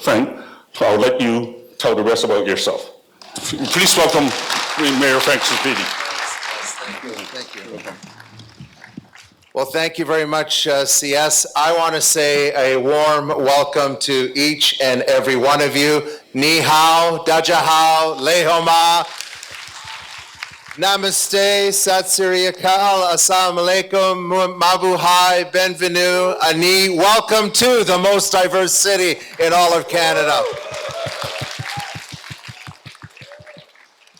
Frank, I'll let you tell the rest about yourself. Please welcome Mayor Frank Sapiti. Thank you. Well, thank you very much, CS. I want to say a warm welcome to each and every one of you. Ni hao, daja hao, leho ma, namaste, sat sri akal, assalamu alaikum, mabuhay, benvenue, ani. Welcome to the most diverse city in all of Canada.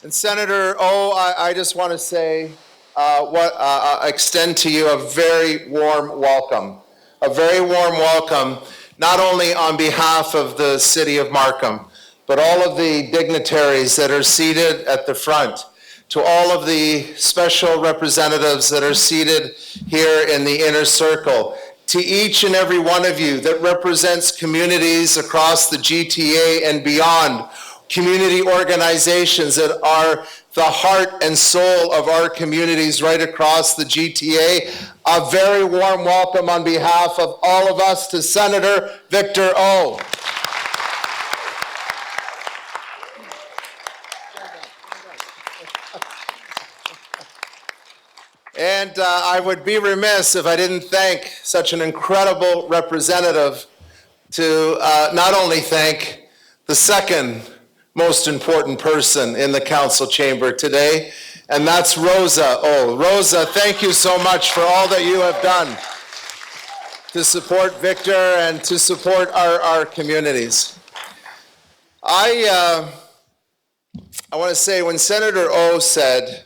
And Senator O, I just want to say, extend to you a very warm welcome. A very warm welcome, not only on behalf of the City of Markham, but all of the dignitaries that are seated at the front, to all of the special representatives that are seated here in the inner circle, to each and every one of you that represents communities across the GTA and beyond, community organizations that are the heart and soul of our communities right across the GTA. A very warm welcome on behalf of all of us to Senator Victor O. And I would be remiss if I didn't thank such an incredible representative to not only thank the second most important person in the council chamber today, and that's Rosa. Oh, Rosa, thank you so much for all that you have done to support Victor and to support our communities. I want to say, when Senator O said,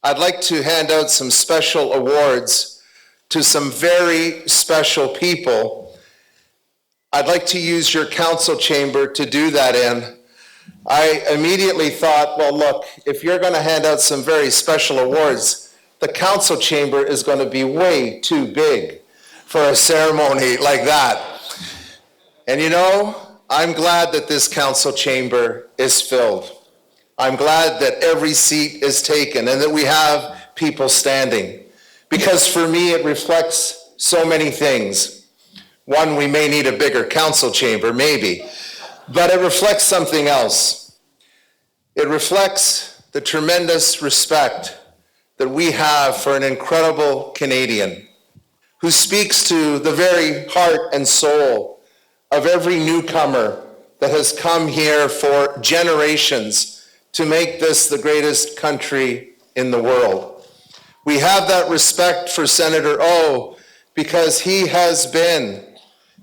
I'd like to hand out some special awards to some very special people, I'd like to use your council chamber to do that in. I immediately thought, well, look, if you're going to hand out some very special awards, the council chamber is going to be way too big for a ceremony like that. And you know, I'm glad that this council chamber is filled. I'm glad that every seat is taken and that we have people standing. Because for me, it reflects so many things. One, we may need a bigger council chamber, maybe. But it reflects something else. It reflects the tremendous respect that we have for an incredible Canadian who speaks to the very heart and soul of every newcomer that has come here for generations to make this the greatest country in the world. We have that respect for Senator O because he has been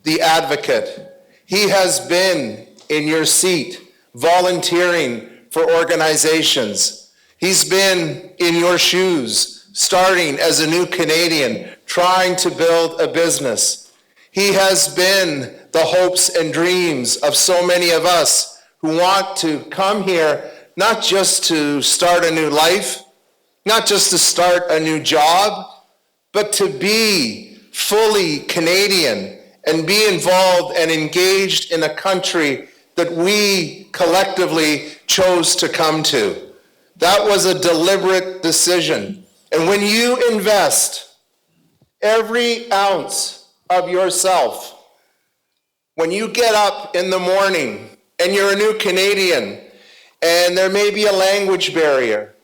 the advocate. He has been in your seat, volunteering for organizations. He's been in your shoes, starting as a new Canadian, trying to build a business. He has been the hopes and dreams of so many of us who want to come here, not just to start a new life, not just to start a new job, but to be fully Canadian and be involved and engaged in a country that we collectively chose to come to. That was a deliberate decision. And when you invest every ounce of yourself, when you get up in the morning and you're a new Canadian and there may be a language barrier,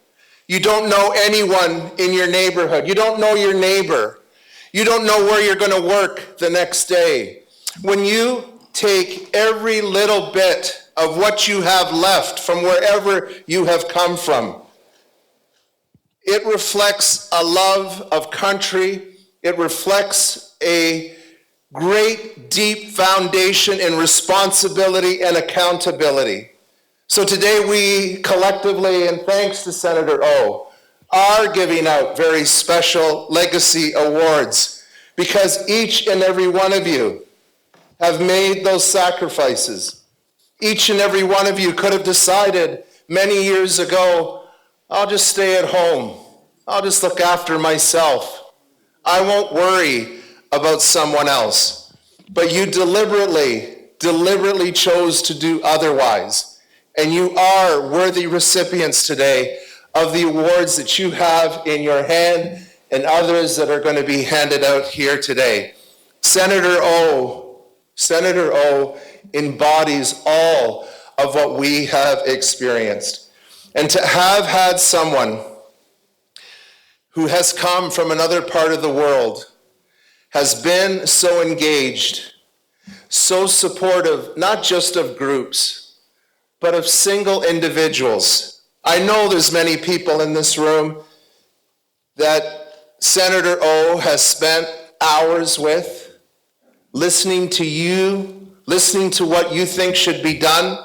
you don't know anyone in your neighborhood, you don't know your neighbor, you don't know where you're going to work the next day. When you take every little bit of what you have left from wherever you have come from, it reflects a love of country. It reflects a great, deep foundation in responsibility and accountability. So today we collectively, and thanks to Senator O, are giving out very special legacy awards because each and every one of you have made those sacrifices. Each and every one of you could have decided many years ago, I'll just stay at home. I'll just look after myself. I won't worry about someone else. But you deliberately chose to do otherwise. And you are worthy recipients today of the awards that you have in your hand and others that are going to be handed out here today. Senator O embodies all of what we have experienced. And to have had someone who has come from another part of the world, has been so engaged, so supportive, not just of groups, but of single individuals. I know there's many people in this room that Senator O has spent hours with, listening to you, listening to what you think should be done,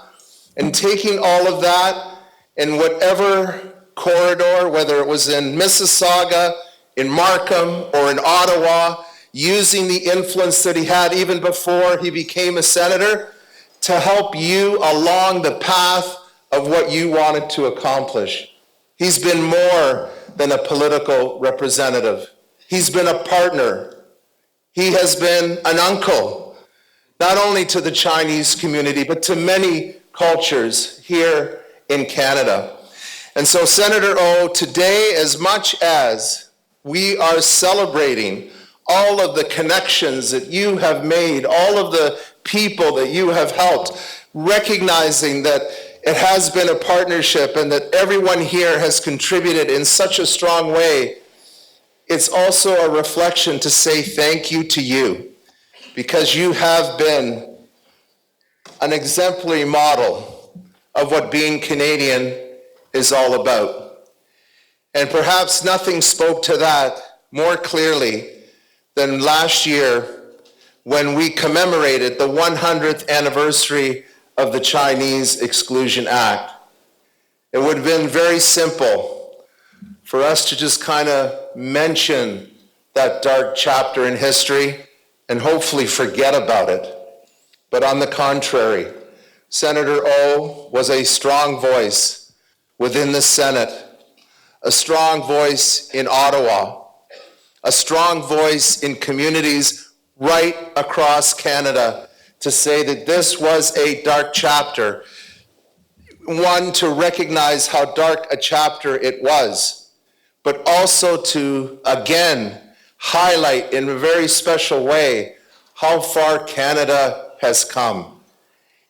and taking all of that in whatever corridor, whether it was in Mississauga, in Markham, or in Ottawa, using the influence that he had even before he became a senator to help you along the path of what you wanted to accomplish. He's been more than a political representative. He's been a partner. He has been an uncle, not only to the Chinese community, but to many cultures here in Canada. And so, Senator O, today, as much as we are celebrating all of the connections that you have made, all of the people that you have helped, recognizing that it has been a partnership and that everyone here has contributed in such a strong way, it's also a reflection to say thank you to you, because you have been an exemplary model of what being Canadian is all about. And perhaps nothing spoke to that more clearly than last year when we commemorated the 100th anniversary of the Chinese Exclusion Act. It would have been very simple for us to just kind of mention that dark chapter in history and hopefully forget about it. But on the contrary, Senator O was a strong voice within the Senate, a strong voice in Ottawa, a strong voice in communities right across Canada to say that this was a dark chapter. One, to recognize how dark a chapter it was, but also to, again, highlight in a very special way how far Canada has come.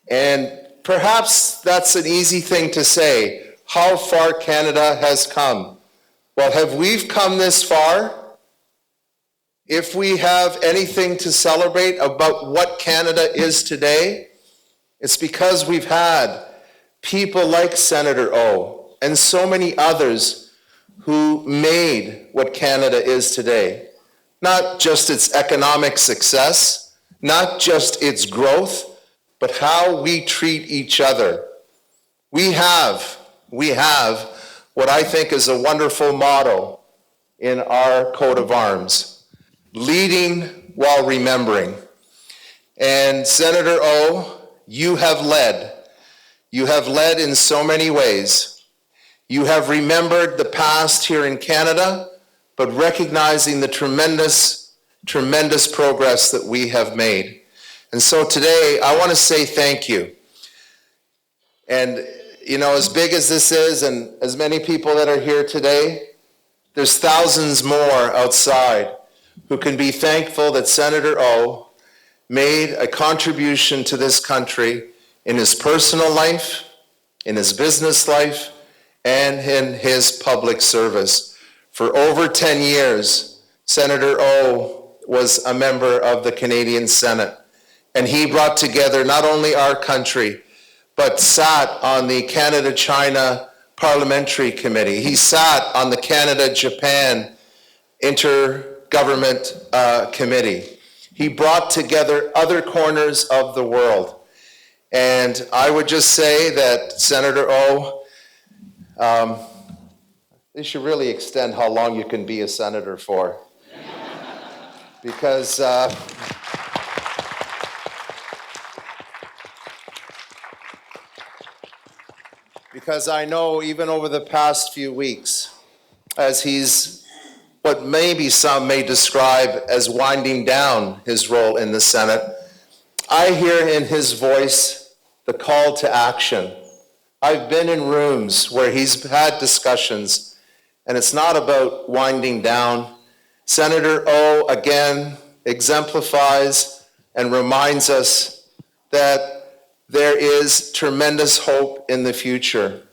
And perhaps that's an easy thing to say, how far Canada has come. Well, have we come this far? If we have anything to celebrate about what Canada is today, it's because we've had people like Senator O and so many others who made what Canada is today. Not just its economic success, not just its growth, but how we treat each other. We have what I think is a wonderful motto in our coat of arms: leading while remembering. And Senator O, you have led. You have led in so many ways. You have remembered the past here in Canada, but recognizing the tremendous, tremendous progress that we have made. And so today, I want to say thank you. And, you know, as big as this is, and as many people that are here today, there's thousands more outside who can be thankful that Senator O made a contribution to this country in his personal life, in his business life, and in his public service. For over 10 years, Senator O was a member of the Canadian Senate, and he brought together not only our country, but sat on the Canada-China Parliamentary Committee. He sat on the Canada-Japan Intergovernment Committee. He brought together other corners of the world. And I would just say that Senator O, they should really extend how long you can be a senator for. Because I know even over the past few weeks, as he's what maybe some may describe as winding down his role in the Senate, I hear in his voice the call to action. I've been in rooms where he's had discussions, and it's not about winding down. Senator O, again, exemplifies and reminds us that there is tremendous hope in the future.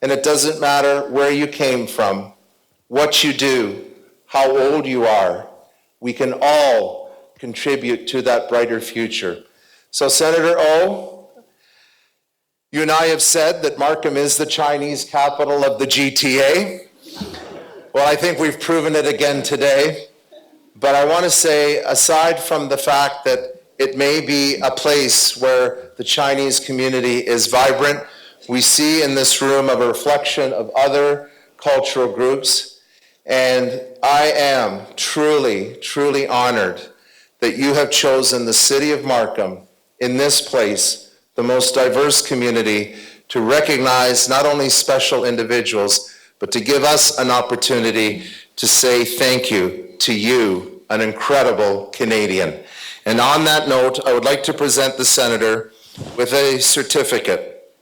And it doesn't matter where you came from, what you do, how old you are. We can all contribute to that brighter future. So Senator O, you and I have said that Markham is the Chinese capital of the GTA. Well, I think we've proven it again today. But I want to say, aside from the fact that it may be a place where the Chinese community is vibrant, we see in this room a reflection of other cultural groups. And I am truly, truly honored that you have chosen the city of Markham in this place, the most diverse community, to recognize not only special individuals, but to give us an opportunity to say thank you to you, an incredible Canadian. And on that note, I would like to present the Senator with a certificate.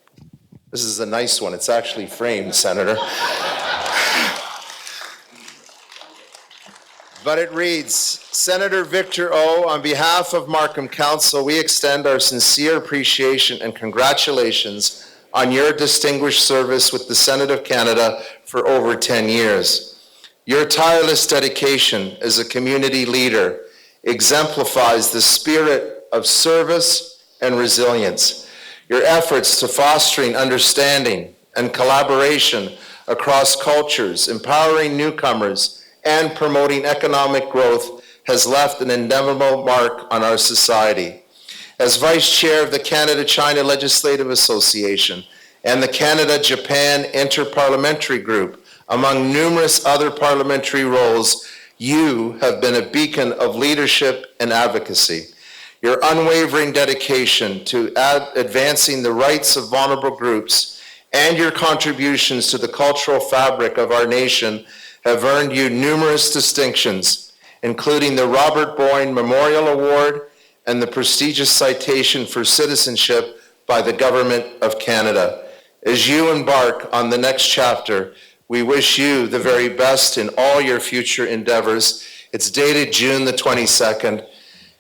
This is a nice one. It's actually framed, Senator. But it reads, Senator Victor O, on behalf of Markham Council, we extend our sincere appreciation and congratulations on your distinguished service with the Senate of Canada for over 10 years. Your tireless dedication as a community leader exemplifies the spirit of service and resilience. Your efforts to fostering understanding and collaboration across cultures, empowering newcomers, and promoting economic growth has left an indelible mark on our society. As Vice Chair of the Canada-China Legislative Association and the Canada-Japan Interparliamentary Group, among numerous other parliamentary roles, you have been a beacon of leadership and advocacy. Your unwavering dedication to advancing the rights of vulnerable groups and your contributions to the cultural fabric of our nation have earned you numerous distinctions, including the Robert Boyne Memorial Award and the prestigious Citation for Citizenship by the Government of Canada. As you embark on the next chapter, we wish you the very best in all your future endeavors. It's dated June the 22nd.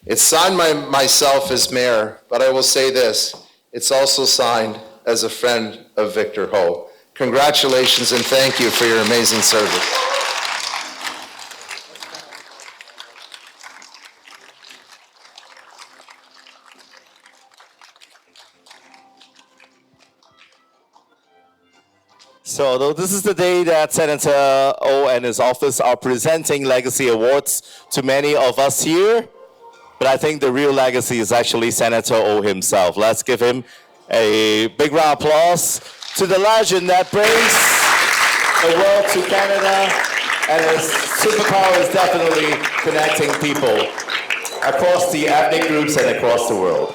It's signed by myself as mayor, but I will say this, it's also signed as a friend of Victor Ho. Congratulations and thank you for your amazing service. So although this is the day that Senator O and his office are presenting legacy awards to many of us here, but I think the real legacy is actually Senator O himself. Let's give him a big round of applause to the legend that brings the world to Canada, and his superpower is definitely connecting people across the ethnic groups and across the world.